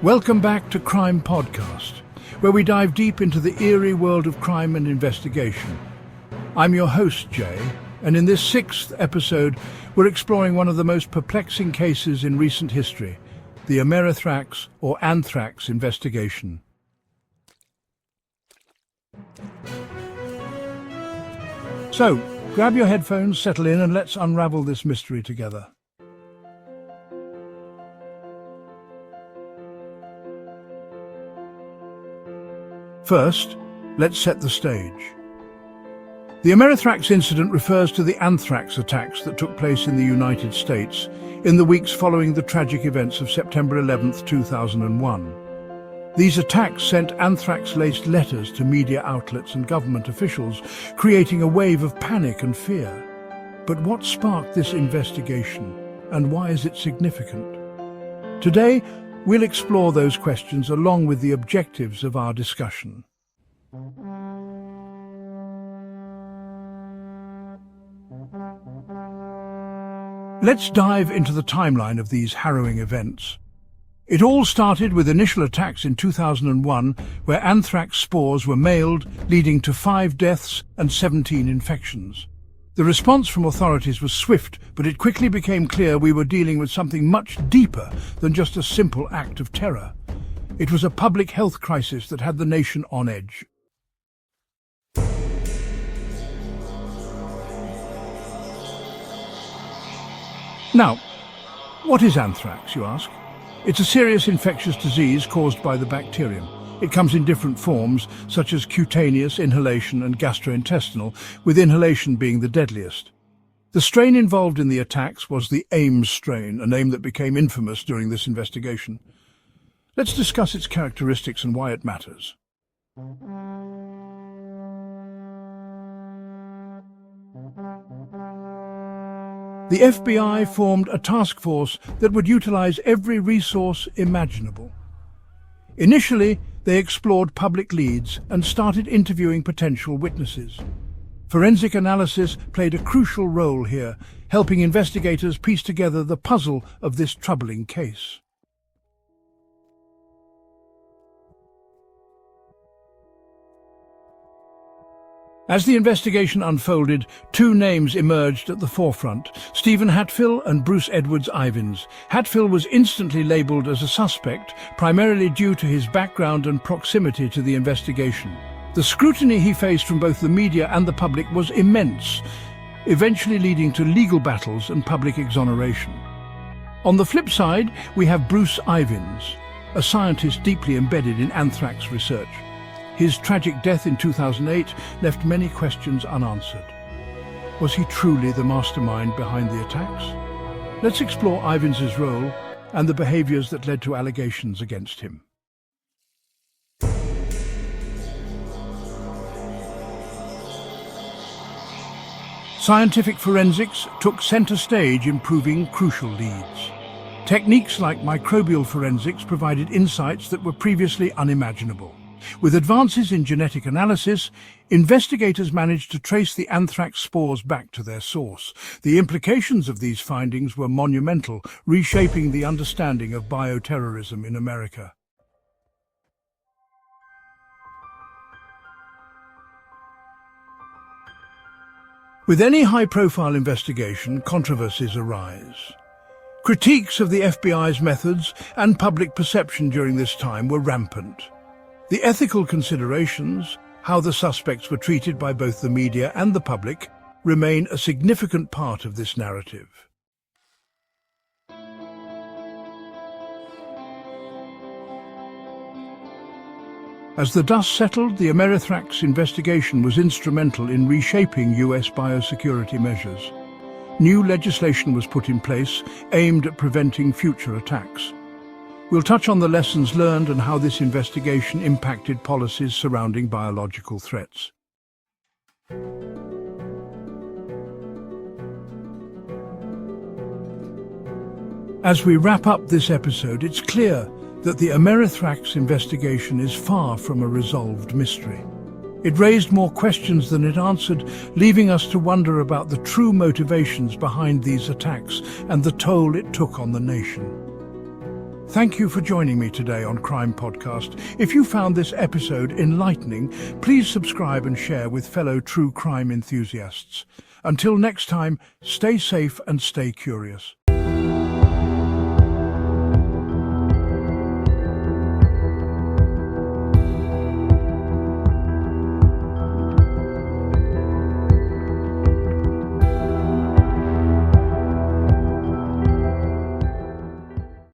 Welcome back to Crime Podcast, where we dive deep into the eerie world of crime and investigation. I'm your host, Jay, and in this 6th episode, we're exploring one of the most perplexing cases in recent history, the Amerithrax or Anthrax investigation. So, grab your headphones, settle in, and let's unravel this mystery together. First, let's set the stage. The Amerithrax incident refers to the anthrax attacks that took place in the United States in the weeks following the tragic events of September 11, 2001. These attacks sent anthrax-laced letters to media outlets and government officials, creating a wave of panic and fear. But what sparked this investigation, and why is it significant? Today, we'll explore those questions along with the objectives of our discussion. Let's dive into the timeline of these harrowing events. It all started with initial attacks in 2001, where anthrax spores were mailed, leading to 5 deaths and 17 infections. The response from authorities was swift, but it quickly became clear we were dealing with something much deeper than just a simple act of terror. It was a public health crisis that had the nation on edge. Now, what is anthrax, you ask? It's a serious infectious disease caused by the bacterium. It comes in different forms, such as cutaneous, inhalation, and gastrointestinal, with inhalation being the deadliest. The strain involved in the attacks was the Ames strain, a name that became infamous during this investigation. Let's discuss its characteristics and why it matters. The FBI formed a task force that would utilize every resource imaginable. Initially, they explored public leads and started interviewing potential witnesses. Forensic analysis played a crucial role here, helping investigators piece together the puzzle of this troubling case. As the investigation unfolded, 2 names emerged at the forefront: Stephen Hatfill and Bruce Edwards Ivins. Hatfill was instantly labelled as a suspect, primarily due to his background and proximity to the investigation. The scrutiny he faced from both the media and the public was immense, eventually leading to legal battles and public exoneration. On the flip side, we have Bruce Ivins, a scientist deeply embedded in anthrax research. His tragic death in 2008 left many questions unanswered. Was he truly the mastermind behind the attacks? Let's explore Ivins's role and the behaviors that led to allegations against him. Scientific forensics took center stage in proving crucial leads. Techniques like microbial forensics provided insights that were previously unimaginable. With advances in genetic analysis, investigators managed to trace the anthrax spores back to their source. The implications of these findings were monumental, reshaping the understanding of bioterrorism in America. With any high-profile investigation, controversies arise. Critiques of the FBI's methods and public perception during this time were rampant. The ethical considerations, how the suspects were treated by both the media and the public, remain a significant part of this narrative. As the dust settled, the Amerithrax investigation was instrumental in reshaping US biosecurity measures. New legislation was put in place aimed at preventing future attacks. We'll touch on the lessons learned and how this investigation impacted policies surrounding biological threats. As we wrap up this episode, it's clear that the Amerithrax investigation is far from a resolved mystery. It raised more questions than it answered, leaving us to wonder about the true motivations behind these attacks and the toll it took on the nation. Thank you for joining me today on Crime Podcast. If you found this episode enlightening, please subscribe and share with fellow true crime enthusiasts. Until next time, stay safe and stay curious.